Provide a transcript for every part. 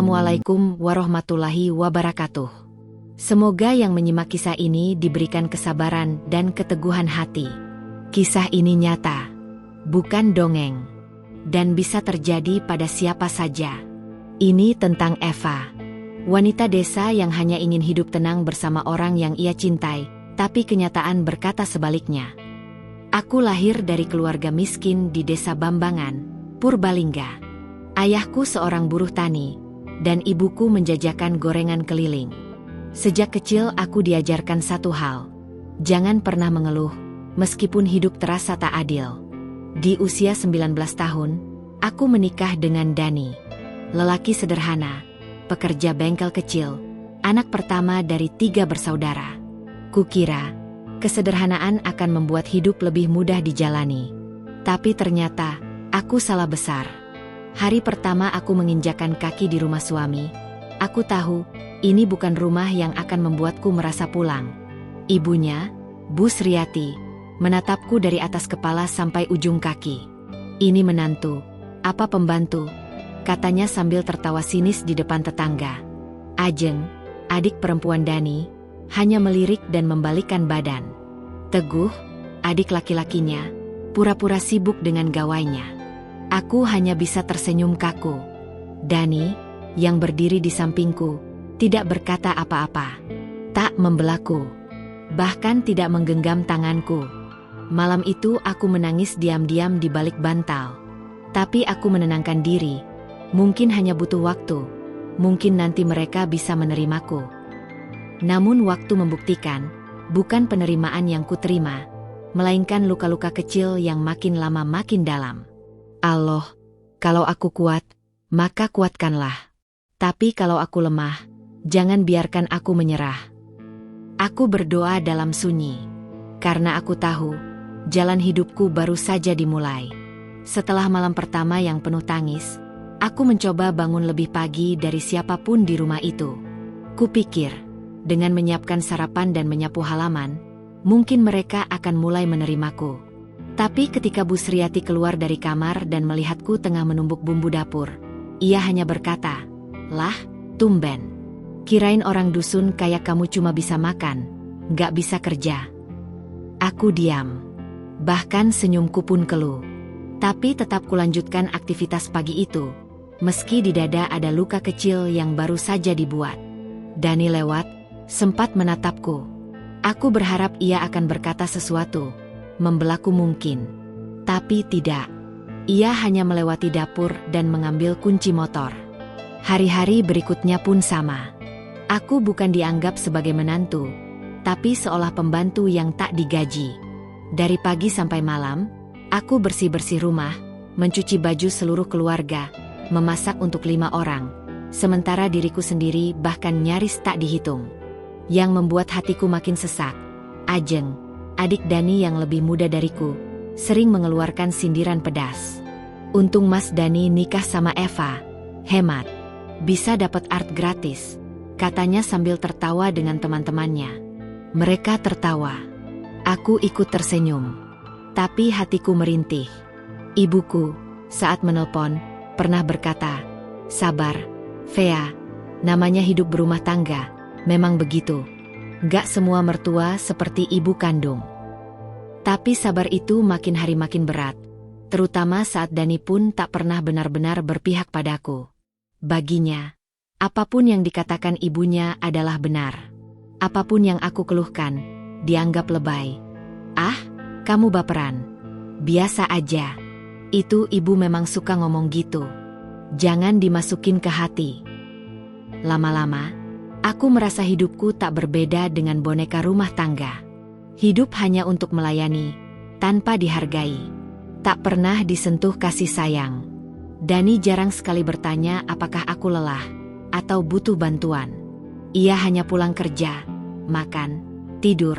Assalamualaikum warahmatullahi wabarakatuh. Semoga yang menyimak kisah ini diberikan kesabaran dan keteguhan hati. Kisah ini nyata, bukan dongeng, dan bisa terjadi pada siapa saja. Ini tentang Eva, wanita desa yang hanya ingin hidup tenang bersama orang yang ia cintai, tapi kenyataan berkata sebaliknya. Aku lahir dari keluarga miskin di desa Bambangan, Purbalingga. Ayahku seorang buruh tani, dan ibuku menjajakan gorengan keliling. Sejak kecil aku diajarkan satu hal. Jangan pernah mengeluh, meskipun hidup terasa tak adil. Di usia 19 tahun, aku menikah dengan Dani. Lelaki sederhana, pekerja bengkel kecil, anak pertama dari 3 bersaudara. Kukira, kesederhanaan akan membuat hidup lebih mudah dijalani. Tapi ternyata, aku salah besar. Hari pertama aku menginjakan kaki di rumah suami, aku tahu, ini bukan rumah yang akan membuatku merasa pulang. Ibunya, Bu Sriati, menatapku dari atas kepala sampai ujung kaki. Ini menantu, apa pembantu? Katanya sambil tertawa sinis di depan tetangga. Ajeng, adik perempuan Dani, hanya melirik dan membalikkan badan. Teguh, adik laki-lakinya, pura-pura sibuk dengan gawainya. Aku hanya bisa tersenyum kaku. Dani, yang berdiri di sampingku, tidak berkata apa-apa. Tak membelaku. Bahkan tidak menggenggam tanganku. Malam itu aku menangis diam-diam di balik bantal. Tapi aku menenangkan diri. Mungkin hanya butuh waktu. Mungkin nanti mereka bisa menerimaku. Namun waktu membuktikan, bukan penerimaan yang kuterima, melainkan luka-luka kecil yang makin lama makin dalam. Allah, kalau aku kuat, maka kuatkanlah. Tapi kalau aku lemah, jangan biarkan aku menyerah. Aku berdoa dalam sunyi, karena aku tahu, jalan hidupku baru saja dimulai. Setelah malam pertama yang penuh tangis, aku mencoba bangun lebih pagi dari siapapun di rumah itu. Kupikir, dengan menyiapkan sarapan dan menyapu halaman, mungkin mereka akan mulai menerimaku. Tapi ketika Bu Sriati keluar dari kamar dan melihatku tengah menumbuk bumbu dapur, ia hanya berkata, "Lah, tumben. Kirain orang dusun kayak kamu cuma bisa makan, nggak bisa kerja." Aku diam. Bahkan senyumku pun keluh. Tapi tetap kulanjutkan aktivitas pagi itu, meski di dada ada luka kecil yang baru saja dibuat. Dani lewat, sempat menatapku. Aku berharap ia akan berkata sesuatu, membelaku mungkin. Tapi tidak. Ia hanya melewati dapur dan mengambil kunci motor. Hari-hari berikutnya pun sama. Aku bukan dianggap sebagai menantu, tapi seolah pembantu yang tak digaji. Dari pagi sampai malam, aku bersih-bersih rumah, mencuci baju seluruh keluarga, memasak untuk 5 orang, sementara diriku sendiri bahkan nyaris tak dihitung. Yang membuat hatiku makin sesak, Ajeng, adik Dani yang lebih muda dariku, sering mengeluarkan sindiran pedas. Untung Mas Dani nikah sama Eva, hemat. Bisa dapat art gratis, katanya sambil tertawa dengan teman-temannya. Mereka tertawa. Aku ikut tersenyum. Tapi hatiku merintih. Ibuku, saat menelpon, pernah berkata, "Sabar, Vea, namanya hidup berumah tangga, memang begitu. Gak semua mertua seperti ibu kandung." Tapi sabar itu makin hari makin berat, terutama saat Dani pun tak pernah benar-benar berpihak padaku. Baginya, apapun yang dikatakan ibunya adalah benar. Apapun yang aku keluhkan, dianggap lebay. "Ah, kamu baperan. Biasa aja. Itu ibu memang suka ngomong gitu. Jangan dimasukin ke hati." Lama-lama, aku merasa hidupku tak berbeda dengan boneka rumah tangga. Hidup hanya untuk melayani, tanpa dihargai. Tak pernah disentuh kasih sayang. Dani jarang sekali bertanya apakah aku lelah, atau butuh bantuan. Ia hanya pulang kerja, makan, tidur,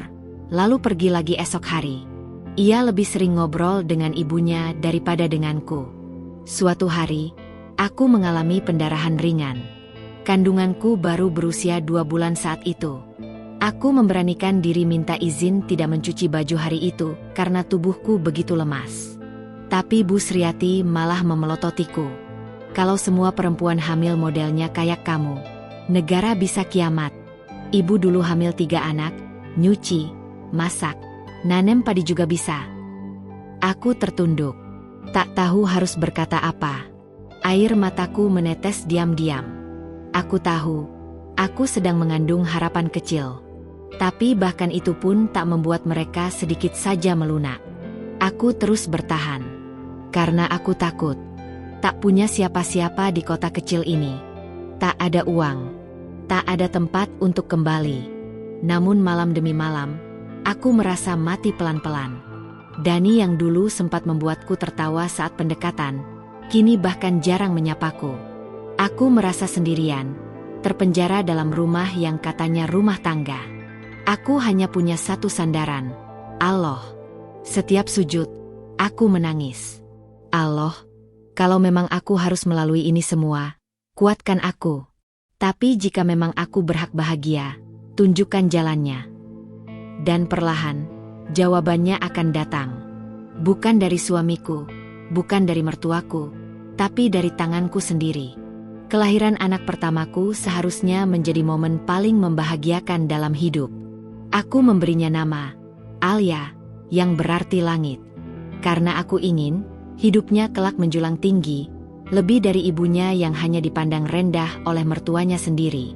lalu pergi lagi esok hari. Ia lebih sering ngobrol dengan ibunya daripada denganku. Suatu hari, aku mengalami pendarahan ringan. Kandunganku baru berusia 2 bulan saat itu. Aku memberanikan diri minta izin tidak mencuci baju hari itu karena tubuhku begitu lemas. Tapi Bu Sriati malah memelototiku. Kalau semua perempuan hamil modelnya kayak kamu, negara bisa kiamat. Ibu dulu hamil 3 anak, nyuci, masak, nanem padi juga bisa. Aku tertunduk. Tak tahu harus berkata apa. Air mataku menetes diam-diam. Aku tahu, aku sedang mengandung harapan kecil. Tapi bahkan itu pun tak membuat mereka sedikit saja melunak. Aku terus bertahan. Karena aku takut. Tak punya siapa-siapa di kota kecil ini. Tak ada uang. Tak ada tempat untuk kembali. Namun malam demi malam, aku merasa mati pelan-pelan. Dani yang dulu sempat membuatku tertawa saat pendekatan, kini bahkan jarang menyapaku. Aku merasa sendirian, terpenjara dalam rumah yang katanya rumah tangga. Aku hanya punya satu sandaran, Allah. Setiap sujud, aku menangis. Allah, kalau memang aku harus melalui ini semua, kuatkan aku. Tapi jika memang aku berhak bahagia, tunjukkan jalannya. Dan perlahan, jawabannya akan datang. Bukan dari suamiku, bukan dari mertuaku, tapi dari tanganku sendiri. Kelahiran anak pertamaku seharusnya menjadi momen paling membahagiakan dalam hidup. Aku memberinya nama Alia, yang berarti langit. Karena aku ingin hidupnya kelak menjulang tinggi, lebih dari ibunya yang hanya dipandang rendah oleh mertuanya sendiri.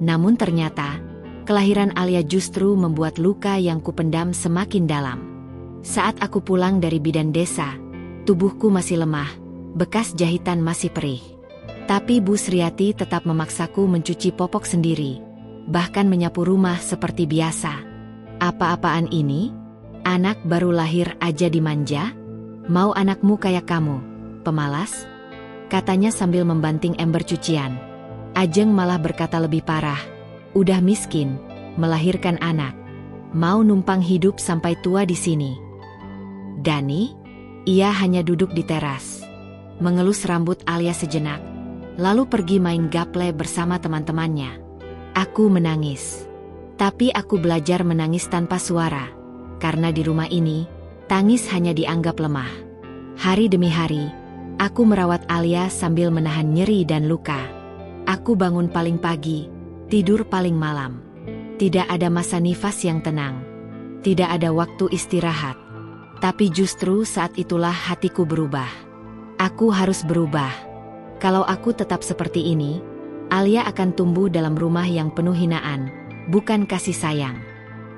Namun ternyata, kelahiran Alia justru membuat luka yang kupendam semakin dalam. Saat aku pulang dari bidan desa, tubuhku masih lemah, bekas jahitan masih perih. Tapi Bu Sriati tetap memaksaku mencuci popok sendiri, bahkan menyapu rumah seperti biasa. Apa-apaan ini? Anak baru lahir aja dimanja? Mau anakmu kayak kamu, pemalas? Katanya sambil membanting ember cucian. Ajeng malah berkata lebih parah. Udah miskin, melahirkan anak. Mau numpang hidup sampai tua di sini. Dani? Ia hanya duduk di teras. Mengelus rambut Alia sejenak. Lalu pergi main gaple bersama teman-temannya. Aku menangis. Tapi aku belajar menangis tanpa suara. Karena di rumah ini, tangis hanya dianggap lemah. Hari demi hari, aku merawat Alia sambil menahan nyeri dan luka. Aku bangun paling pagi, tidur paling malam. Tidak ada masa nifas yang tenang. Tidak ada waktu istirahat. Tapi justru saat itulah hatiku berubah. Aku harus berubah. Kalau aku tetap seperti ini, Alia akan tumbuh dalam rumah yang penuh hinaan, bukan kasih sayang.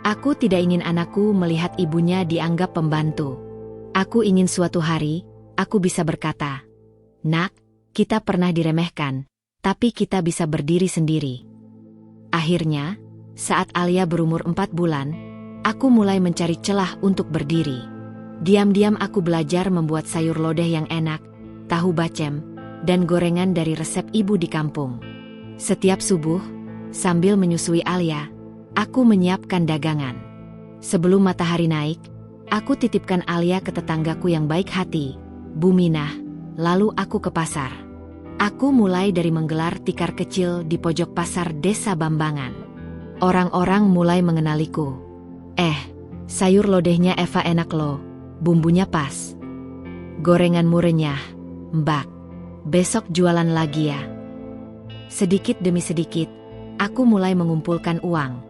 Aku tidak ingin anakku melihat ibunya dianggap pembantu. Aku ingin suatu hari, aku bisa berkata, "Nak, kita pernah diremehkan, tapi kita bisa berdiri sendiri." Akhirnya, saat Alia berumur 4 bulan, aku mulai mencari celah untuk berdiri. Diam-diam aku belajar membuat sayur lodeh yang enak, tahu bacem, dan gorengan dari resep ibu di kampung. Setiap subuh, sambil menyusui Alia, aku menyiapkan dagangan. Sebelum matahari naik, aku titipkan Alia ke tetanggaku yang baik hati, Bu Minah, lalu aku ke pasar. Aku mulai dari menggelar tikar kecil di pojok pasar desa Bambangan. Orang-orang mulai mengenaliku. Sayur lodehnya Eva enak loh, bumbunya pas. Gorenganmu renyah, Mbak. Besok jualan lagi ya. Sedikit demi sedikit, aku mulai mengumpulkan uang.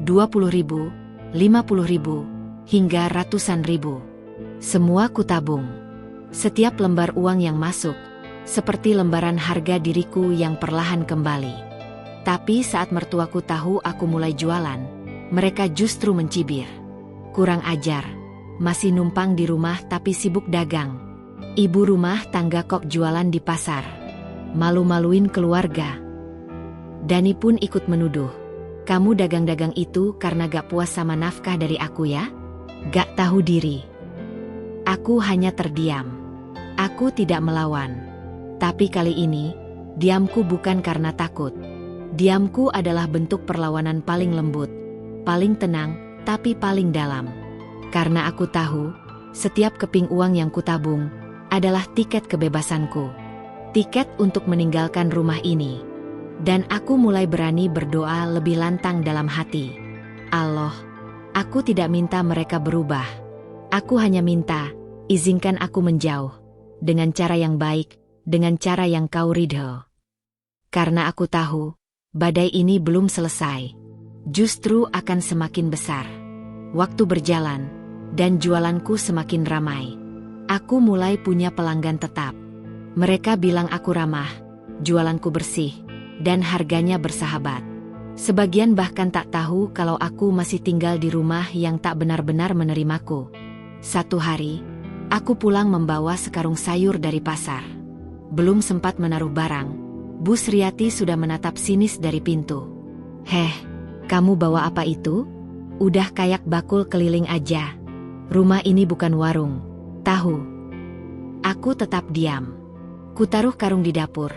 20.000, 50.000, hingga ratusan ribu. Semua kutabung. Setiap lembar uang yang masuk, seperti lembaran harga diriku yang perlahan kembali. Tapi saat mertuaku tahu aku mulai jualan, mereka justru mencibir. Kurang ajar, masih numpang di rumah tapi sibuk dagang. Ibu rumah tangga kok jualan di pasar. Malu-maluin keluarga. Dani pun ikut menuduh. Kamu dagang-dagang itu karena gak puas sama nafkah dari aku ya? Gak tahu diri. Aku hanya terdiam. Aku tidak melawan. Tapi kali ini, diamku bukan karena takut. Diamku adalah bentuk perlawanan paling lembut, paling tenang, tapi paling dalam. Karena aku tahu, setiap keping uang yang kutabung adalah tiket kebebasanku. Tiket untuk meninggalkan rumah ini. Dan aku mulai berani berdoa lebih lantang dalam hati. Allah, aku tidak minta mereka berubah. Aku hanya minta, izinkan aku menjauh. Dengan cara yang baik, dengan cara yang kau ridho. Karena aku tahu, badai ini belum selesai. Justru akan semakin besar. Waktu berjalan, dan jualanku semakin ramai. Aku mulai punya pelanggan tetap. Mereka bilang aku ramah, jualanku bersih, dan harganya bersahabat. Sebagian bahkan tak tahu kalau aku masih tinggal di rumah yang tak benar-benar menerimaku. Satu hari, aku pulang membawa sekarung sayur dari pasar. Belum sempat menaruh barang, Bu Sriati sudah menatap sinis dari pintu. "Heh, kamu bawa apa itu? Udah kayak bakul keliling aja. Rumah ini bukan warung, tahu." Aku tetap diam. Kutaruh karung di dapur,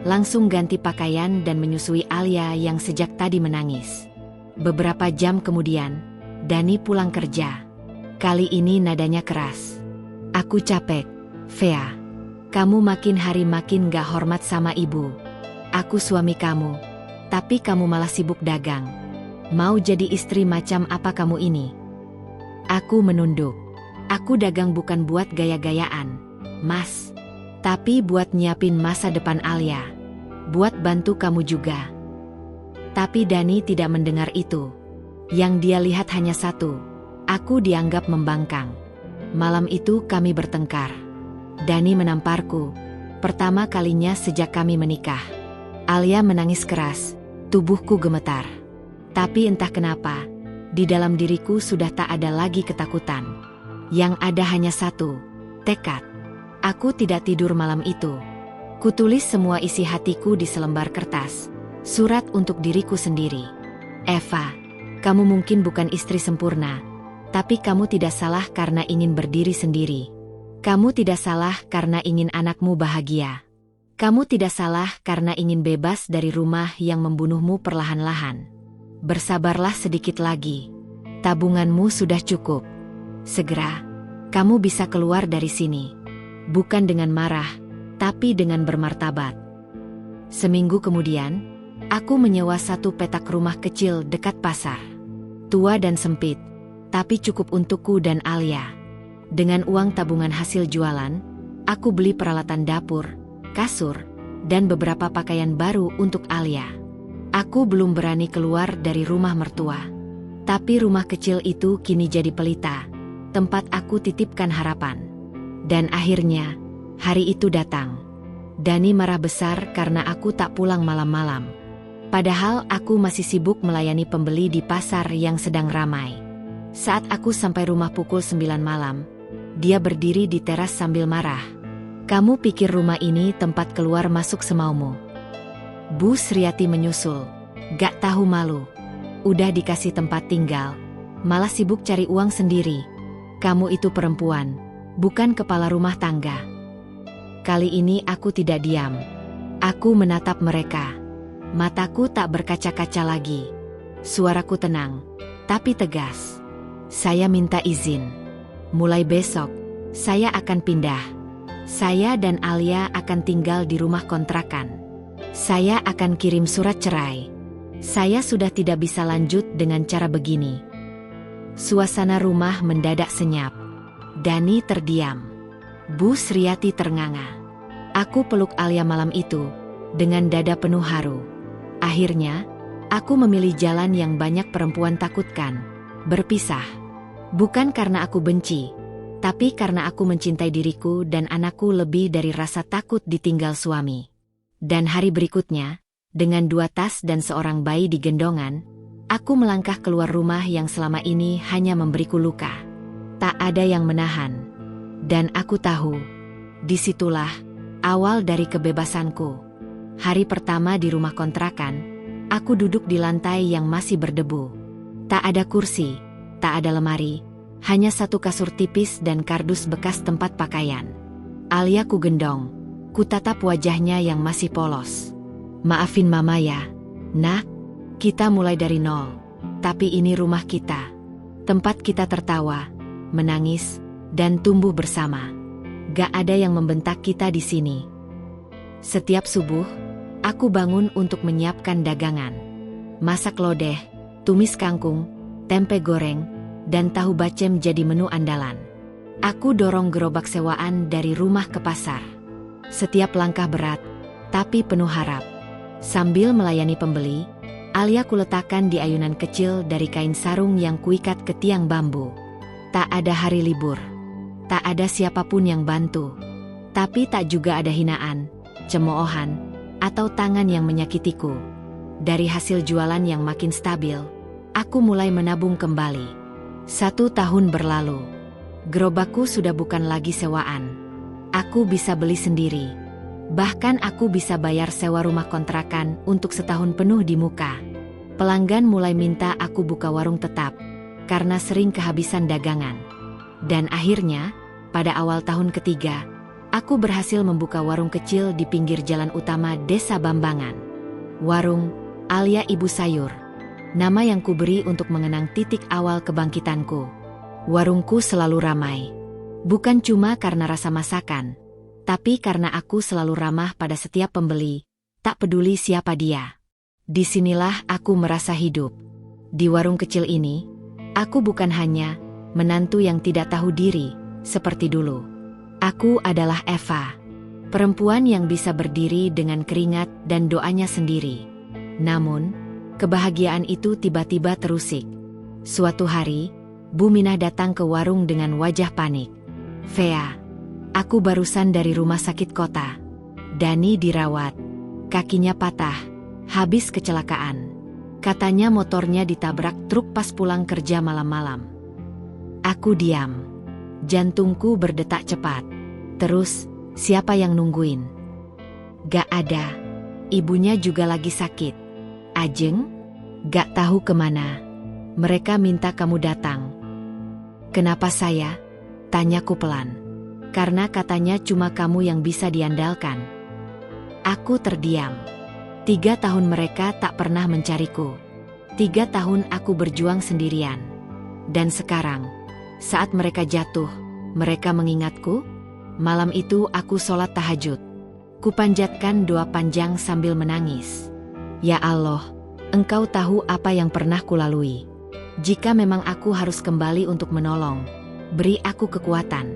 langsung ganti pakaian dan menyusui Alia yang sejak tadi menangis. Beberapa jam kemudian, Dani pulang kerja. Kali ini nadanya keras. "Aku capek, Vea. Kamu makin hari makin gak hormat sama ibu. Aku suami kamu, tapi kamu malah sibuk dagang. Mau jadi istri macam apa kamu ini?" Aku menunduk. "Aku dagang bukan buat gaya-gayaan, Mas. Tapi buat nyiapin masa depan Alia. Buat bantu kamu juga." Tapi Dani tidak mendengar itu. Yang dia lihat hanya satu. Aku dianggap membangkang. Malam itu kami bertengkar. Dani menamparku. Pertama kalinya sejak kami menikah. Alia menangis keras. Tubuhku gemetar. Tapi entah kenapa, di dalam diriku sudah tak ada lagi ketakutan. Yang ada hanya satu, tekad. Aku tidak tidur malam itu. Kutulis semua isi hatiku di selembar kertas. Surat untuk diriku sendiri. "Eva, kamu mungkin bukan istri sempurna. Tapi kamu tidak salah karena ingin berdiri sendiri. Kamu tidak salah karena ingin anakmu bahagia. Kamu tidak salah karena ingin bebas dari rumah yang membunuhmu perlahan-lahan. Bersabarlah sedikit lagi. Tabunganmu sudah cukup. Segera, kamu bisa keluar dari sini. Bukan dengan marah, tapi dengan bermartabat." Seminggu kemudian, aku menyewa satu petak rumah kecil dekat pasar. Tua dan sempit, tapi cukup untukku dan Alia. Dengan uang tabungan hasil jualan, aku beli peralatan dapur, kasur, dan beberapa pakaian baru untuk Alia. Aku belum berani keluar dari rumah mertua. Tapi rumah kecil itu kini jadi pelita, tempat aku titipkan harapan. Dan akhirnya, hari itu datang. Dani marah besar karena aku tak pulang malam-malam. Padahal aku masih sibuk melayani pembeli di pasar yang sedang ramai. Saat aku sampai rumah pukul 9 malam, dia berdiri di teras sambil marah. "Kamu pikir rumah ini tempat keluar masuk semaumu?" Bu Sriati menyusul. "Gak tahu malu. Udah dikasih tempat tinggal, malah sibuk cari uang sendiri. Kamu itu perempuan, bukan kepala rumah tangga." Kali ini aku tidak diam. Aku menatap mereka. Mataku tak berkaca-kaca lagi. Suaraku tenang, tapi tegas. "Saya minta izin. Mulai besok, saya akan pindah. Saya dan Alia akan tinggal di rumah kontrakan. Saya akan kirim surat cerai. Saya sudah tidak bisa lanjut dengan cara begini." Suasana rumah mendadak senyap. Dani terdiam. Bu Sriati ternganga. Aku peluk Alia malam itu, dengan dada penuh haru. Akhirnya, aku memilih jalan yang banyak perempuan takutkan. Berpisah. Bukan karena aku benci, tapi karena aku mencintai diriku dan anakku lebih dari rasa takut ditinggal suami. Dan hari berikutnya, dengan 2 tas dan seorang bayi di gendongan, aku melangkah keluar rumah yang selama ini hanya memberiku luka. Tak ada yang menahan. Dan aku tahu, disitulah awal dari kebebasanku. Hari pertama di rumah kontrakan, aku duduk di lantai yang masih berdebu. Tak ada kursi, tak ada lemari, hanya satu kasur tipis dan kardus bekas tempat pakaian. Alia ku gendong, ku tatap wajahnya yang masih polos. "Maafin mama ya, nak. Kita mulai dari nol. Tapi ini rumah kita. Tempat kita tertawa, menangis, dan tumbuh bersama. Gak ada yang membentak kita di sini." Setiap subuh, aku bangun untuk menyiapkan dagangan. Masak lodeh, tumis kangkung, tempe goreng, dan tahu bacem jadi menu andalan. Aku dorong gerobak sewaan dari rumah ke pasar. Setiap langkah berat, tapi penuh harap. Sambil melayani pembeli, Alia kuletakkan di ayunan kecil dari kain sarung yang kuikat ke tiang bambu. Tak ada hari libur. Tak ada siapapun yang bantu. Tapi tak juga ada hinaan, cemoohan, atau tangan yang menyakitiku. Dari hasil jualan yang makin stabil, aku mulai menabung kembali. 1 tahun berlalu. Gerobakku sudah bukan lagi sewaan. Aku bisa beli sendiri. Bahkan aku bisa bayar sewa rumah kontrakan untuk setahun penuh di muka. Pelanggan mulai minta aku buka warung tetap, karena sering kehabisan dagangan. Dan akhirnya, pada awal tahun ketiga, aku berhasil membuka warung kecil di pinggir jalan utama Desa Bambangan. Warung Alia Ibu Sayur, nama yang kuberi untuk mengenang titik awal kebangkitanku. Warungku selalu ramai. Bukan cuma karena rasa masakan, tapi karena aku selalu ramah pada setiap pembeli, tak peduli siapa dia. Disinilah aku merasa hidup. Di warung kecil ini, aku bukan hanya menantu yang tidak tahu diri, seperti dulu. Aku adalah Eva, perempuan yang bisa berdiri dengan keringat dan doanya sendiri. Namun, kebahagiaan itu tiba-tiba terusik. Suatu hari, Bu Minah datang ke warung dengan wajah panik. "Vea, aku barusan dari rumah sakit kota. Dani dirawat. Kakinya patah, habis kecelakaan. Katanya motornya ditabrak truk pas pulang kerja malam-malam." Aku diam. Jantungku berdetak cepat. Terus, siapa yang nungguin? Gak ada. Ibunya juga lagi sakit. Ajeng? Gak tahu kemana. Mereka minta kamu datang. Kenapa saya? Tanyaku pelan. Karena katanya cuma kamu yang bisa diandalkan. Aku terdiam. 3 tahun mereka tak pernah mencariku. 3 tahun aku berjuang sendirian. Dan sekarang, saat mereka jatuh, mereka mengingatku. Malam itu aku sholat tahajud. Kupanjatkan doa panjang sambil menangis. Ya Allah, Engkau tahu apa yang pernah kulalui. Jika memang aku harus kembali untuk menolong, beri aku kekuatan.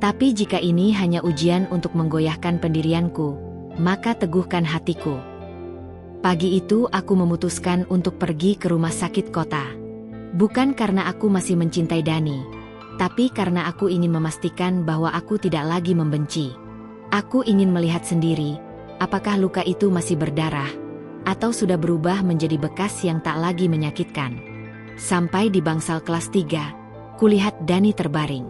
Tapi jika ini hanya ujian untuk menggoyahkan pendirianku, maka teguhkan hatiku. Pagi itu aku memutuskan untuk pergi ke rumah sakit kota. Bukan karena aku masih mencintai Dani, tapi karena aku ingin memastikan bahwa aku tidak lagi membenci. Aku ingin melihat sendiri, apakah luka itu masih berdarah, atau sudah berubah menjadi bekas yang tak lagi menyakitkan. Sampai di bangsal kelas 3, kulihat Dani terbaring.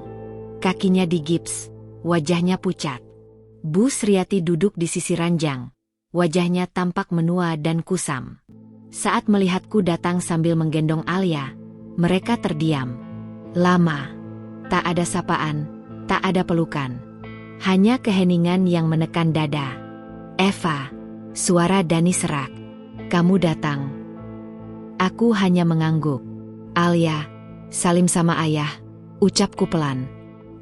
Kakinya digips, wajahnya pucat. Bu Sriati duduk di sisi ranjang. Wajahnya tampak menua dan kusam. Saat melihatku datang sambil menggendong Alia, mereka terdiam. Lama. Tak ada sapaan, tak ada pelukan. Hanya keheningan yang menekan dada. "Eva," suara Dani serak. "Kamu datang." Aku hanya mengangguk. "Alia, salim sama ayah," ucapku pelan.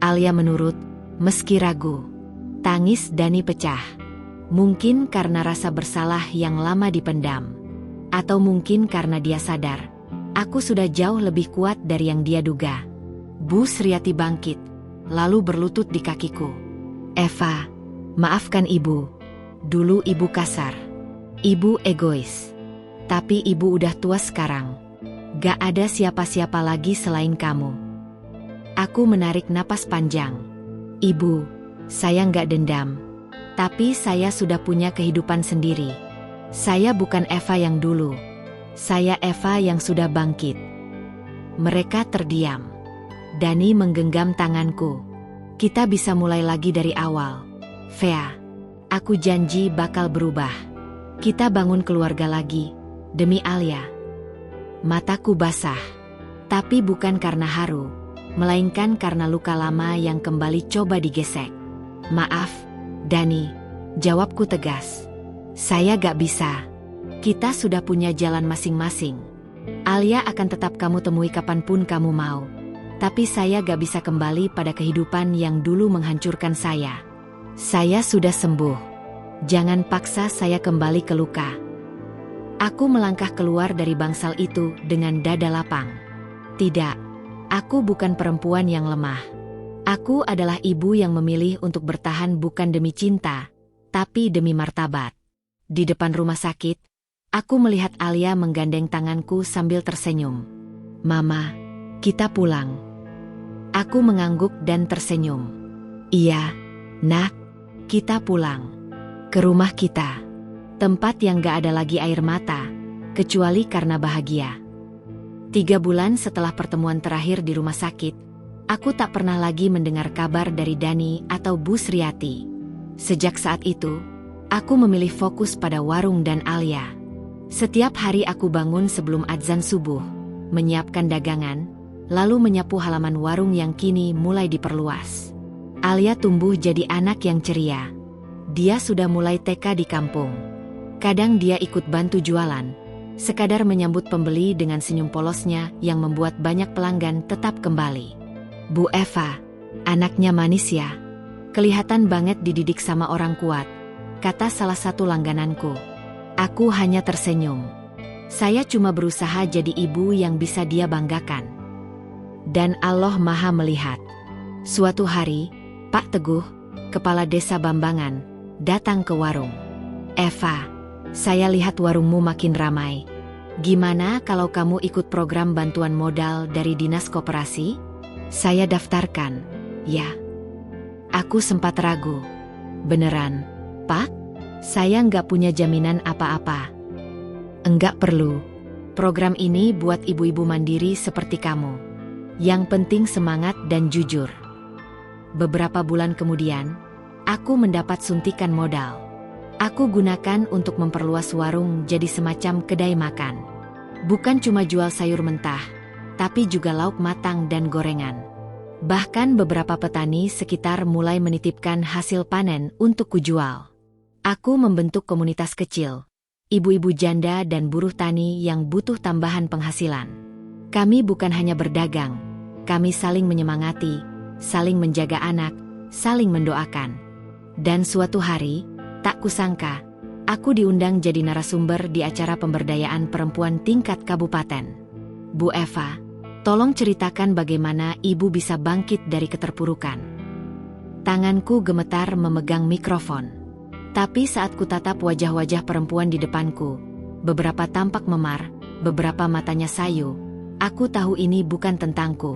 Alia menurut, meski ragu. Tangis Dani pecah. Mungkin karena rasa bersalah yang lama dipendam. Atau mungkin karena dia sadar, aku sudah jauh lebih kuat dari yang dia duga. Bu Sriati bangkit, lalu berlutut di kakiku. "Eva, maafkan ibu. Dulu ibu kasar. Ibu egois. Tapi ibu udah tua sekarang. Gak ada siapa-siapa lagi selain kamu." Aku menarik napas panjang. "Ibu, saya gak dendam. Tapi saya sudah punya kehidupan sendiri. Saya bukan Eva yang dulu. Saya Eva yang sudah bangkit." Mereka terdiam. Dani menggenggam tanganku. "Kita bisa mulai lagi dari awal. Vea, aku janji bakal berubah. Kita bangun keluarga lagi, demi Alia." Mataku basah. Tapi bukan karena haru, melainkan karena luka lama yang kembali coba digesek. "Maaf, Dani," jawabku tegas. "Saya gak bisa. Kita sudah punya jalan masing-masing. Alia akan tetap kamu temui kapanpun kamu mau. Tapi saya gak bisa kembali pada kehidupan yang dulu menghancurkan saya. Saya sudah sembuh. Jangan paksa saya kembali ke luka." Aku melangkah keluar dari bangsal itu dengan dada lapang. Tidak, aku bukan perempuan yang lemah. Aku adalah ibu yang memilih untuk bertahan bukan demi cinta, tapi demi martabat. Di depan rumah sakit, aku melihat Alia menggandeng tanganku sambil tersenyum. "Mama, kita pulang." Aku mengangguk dan tersenyum. "Iya, nak, kita pulang. Ke rumah kita. Tempat yang gak ada lagi air mata, kecuali karena bahagia." 3 bulan setelah pertemuan terakhir di rumah sakit, aku tak pernah lagi mendengar kabar dari Dani atau Bu Sriati. Sejak saat itu, aku memilih fokus pada warung dan Alia. Setiap hari aku bangun sebelum adzan subuh, menyiapkan dagangan, lalu menyapu halaman warung yang kini mulai diperluas. Alia tumbuh jadi anak yang ceria. Dia sudah mulai TK di kampung. Kadang dia ikut bantu jualan, sekadar menyambut pembeli dengan senyum polosnya yang membuat banyak pelanggan tetap kembali. "Bu Eva, anaknya manis ya. Kelihatan banget dididik sama orang kuat," kata salah satu langgananku. Aku hanya tersenyum. Saya cuma berusaha jadi ibu yang bisa dia banggakan. Dan Allah Maha melihat. Suatu hari, Pak Teguh, kepala desa Bambangan, datang ke warung. "Eva, saya lihat warungmu makin ramai. Gimana kalau kamu ikut program bantuan modal dari Dinas Koperasi? Saya daftarkan." "Ya." Aku sempat ragu. "Beneran, Pak? Saya nggak punya jaminan apa-apa." "Enggak perlu. Program ini buat ibu-ibu mandiri seperti kamu. Yang penting semangat dan jujur." Beberapa bulan kemudian, aku mendapat suntikan modal. Aku gunakan untuk memperluas warung jadi semacam kedai makan. Bukan cuma jual sayur mentah, tapi juga lauk matang dan gorengan. Bahkan beberapa petani sekitar mulai menitipkan hasil panen untuk kujual. Aku membentuk komunitas kecil, ibu-ibu janda dan buruh tani yang butuh tambahan penghasilan. Kami bukan hanya berdagang, kami saling menyemangati, saling menjaga anak, saling mendoakan. Dan suatu hari, tak kusangka, aku diundang jadi narasumber di acara pemberdayaan perempuan tingkat kabupaten. "Bu Eva, tolong ceritakan bagaimana ibu bisa bangkit dari keterpurukan." Tanganku gemetar memegang mikrofon. Tapi saat kutatap wajah-wajah perempuan di depanku, beberapa tampak memar, beberapa matanya sayu, aku tahu ini bukan tentangku.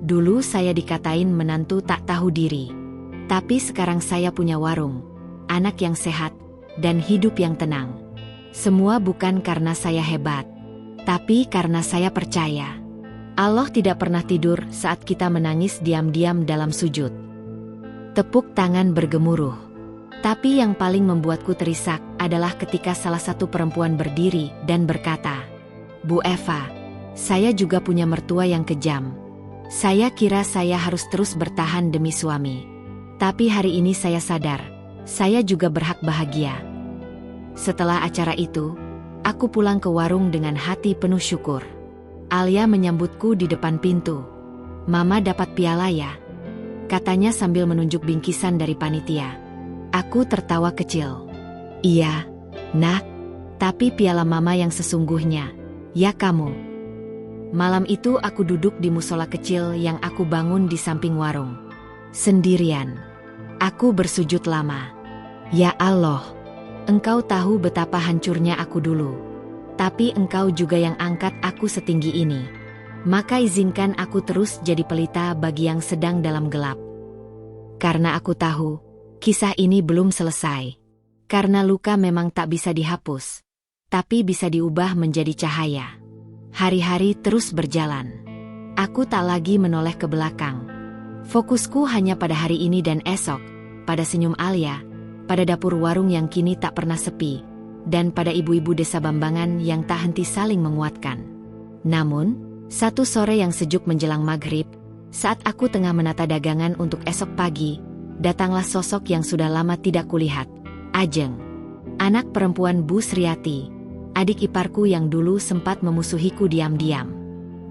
Dulu saya dikatain menantu tak tahu diri. Tapi sekarang saya punya warung, anak yang sehat, dan hidup yang tenang. Semua bukan karena saya hebat, tapi karena saya percaya. Allah tidak pernah tidur saat kita menangis diam-diam dalam sujud. Tepuk tangan bergemuruh. Tapi yang paling membuatku terisak adalah ketika salah satu perempuan berdiri dan berkata, "Bu Eva, saya juga punya mertua yang kejam. Saya kira saya harus terus bertahan demi suami. Tapi hari ini saya sadar, saya juga berhak bahagia." Setelah acara itu, aku pulang ke warung dengan hati penuh syukur. Alia menyambutku di depan pintu. "Mama dapat piala ya?" katanya sambil menunjuk bingkisan dari panitia. Aku tertawa kecil. "Iya, nak, tapi piala mama yang sesungguhnya, ya kamu." Malam itu aku duduk di musola kecil yang aku bangun di samping warung. Sendirian. Aku bersujud lama. "Ya Allah, Engkau tahu betapa hancurnya aku dulu. Tapi Engkau juga yang angkat aku setinggi ini. Maka izinkan aku terus jadi pelita bagi yang sedang dalam gelap. Karena aku tahu, kisah ini belum selesai. Karena luka memang tak bisa dihapus, tapi bisa diubah menjadi cahaya. Hari-hari terus berjalan. Aku tak lagi menoleh ke belakang. Fokusku hanya pada hari ini dan esok, pada senyum Alia, pada dapur warung yang kini tak pernah sepi, dan pada ibu-ibu desa Bambangan yang tak henti saling menguatkan. Namun, satu sore yang sejuk menjelang maghrib, saat aku tengah menata dagangan untuk esok pagi, datanglah sosok yang sudah lama tidak kulihat, Ajeng. Anak perempuan Bu Sriati, adik iparku yang dulu sempat memusuhiku diam-diam.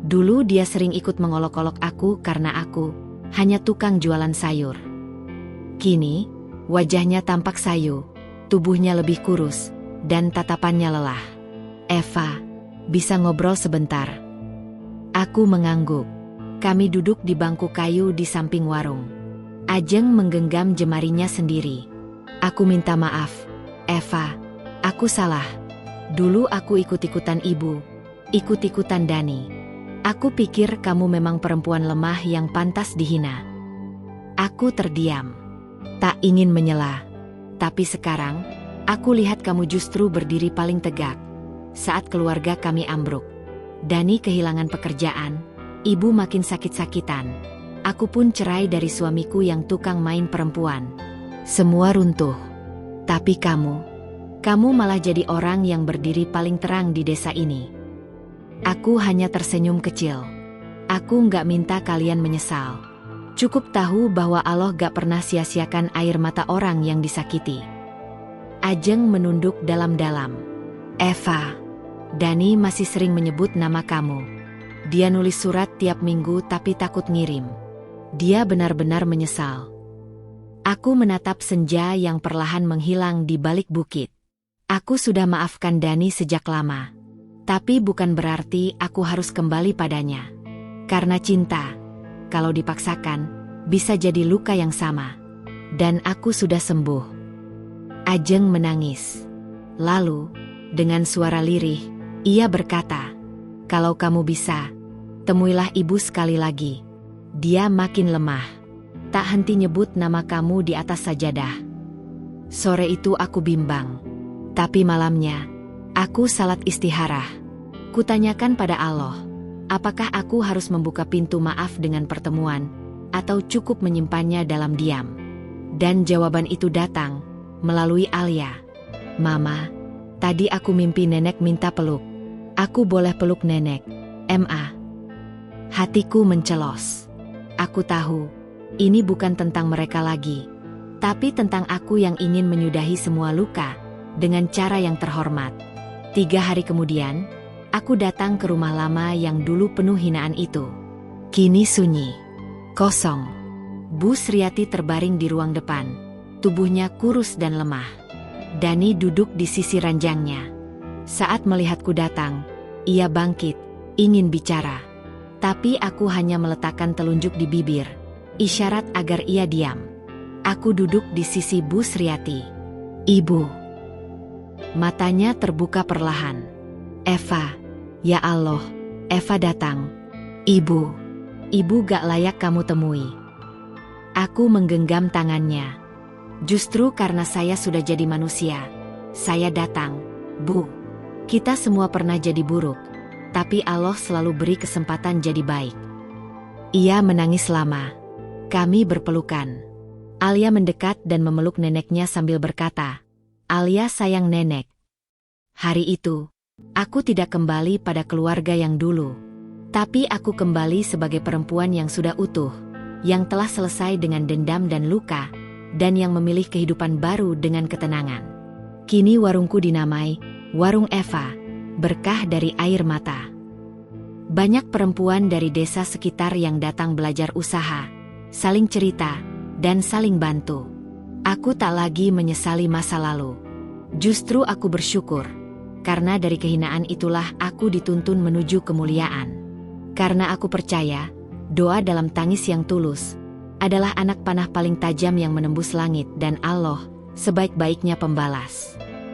Dulu dia sering ikut mengolok-olok aku karena aku hanya tukang jualan sayur. Kini, wajahnya tampak sayu, tubuhnya lebih kurus, dan tatapannya lelah. "Eva, bisa ngobrol sebentar?" Aku mengangguk. Kami duduk di bangku kayu di samping warung. Ajeng menggenggam jemarinya sendiri. Aku minta maaf, Eva. Aku salah. Dulu aku ikut-ikutan ibu, ikut-ikutan Dani. Aku pikir kamu memang perempuan lemah yang pantas dihina. Aku terdiam, tak ingin menyela. Tapi sekarang, aku lihat kamu justru berdiri paling tegak. Saat keluarga kami ambruk, Dani kehilangan pekerjaan, ibu makin sakit-sakitan. Aku pun cerai dari suamiku yang tukang main perempuan. Semua runtuh. Tapi kamu malah jadi orang yang berdiri paling terang di desa ini. Aku hanya tersenyum kecil. Aku nggak minta kalian menyesal. Cukup tahu bahwa Allah gak pernah sia-siakan air mata orang yang disakiti. Ajeng menunduk dalam-dalam. Eva, Dani masih sering menyebut nama kamu. Dia nulis surat tiap minggu tapi takut ngirim. Dia benar-benar menyesal. Aku menatap senja yang perlahan menghilang di balik bukit. Aku sudah maafkan Dani sejak lama. Tapi bukan berarti aku harus kembali padanya. Karena cinta, kalau dipaksakan, bisa jadi luka yang sama. Dan aku sudah sembuh. Ajeng menangis. Lalu, dengan suara lirih, ia berkata, "Kalau kamu bisa, temuilah ibu sekali lagi." Dia makin lemah. Tak henti nyebut nama kamu di atas sajadah. Sore itu aku bimbang. Tapi malamnya, aku salat istikharah. Kutanyakan pada Allah, apakah aku harus membuka pintu maaf dengan pertemuan, atau cukup menyimpannya dalam diam? Dan jawaban itu datang, melalui Alia. "Mama, tadi aku mimpi nenek minta peluk. Aku boleh peluk nenek, Ma?" Hatiku mencelos. Aku tahu, ini bukan tentang mereka lagi, tapi tentang aku yang ingin menyudahi semua luka, dengan cara yang terhormat. 3 hari kemudian, aku datang ke rumah lama yang dulu penuh hinaan itu. Kini sunyi, kosong. Bu Sriati terbaring di ruang depan. Tubuhnya kurus dan lemah. Dani duduk di sisi ranjangnya. Saat melihatku datang, ia bangkit, ingin bicara. Tapi aku hanya meletakkan telunjuk di bibir, isyarat agar ia diam. Aku duduk di sisi Bu Sriati. "Ibu." Matanya terbuka perlahan. "Eva, ya Allah, Eva datang. Ibu gak layak kamu temui." Aku menggenggam tangannya. "Justru karena saya sudah jadi manusia, saya datang, Bu. Kita semua pernah jadi buruk, tapi Allah selalu beri kesempatan jadi baik." Ia menangis lama. Kami berpelukan. Alia mendekat dan memeluk neneknya sambil berkata, "Alia sayang nenek." Hari itu, aku tidak kembali pada keluarga yang dulu. Tapi aku kembali sebagai perempuan yang sudah utuh, yang telah selesai dengan dendam dan luka, dan yang memilih kehidupan baru dengan ketenangan. Kini warungku dinamai Warung Eva, berkah dari air mata. Banyak perempuan dari desa sekitar yang datang belajar usaha, saling cerita, dan saling bantu. Aku tak lagi menyesali masa lalu. Justru aku bersyukur, karena dari kehinaan itulah aku dituntun menuju kemuliaan. Karena aku percaya, doa dalam tangis yang tulus adalah anak panah paling tajam yang menembus langit, dan Allah sebaik-baiknya pembalas.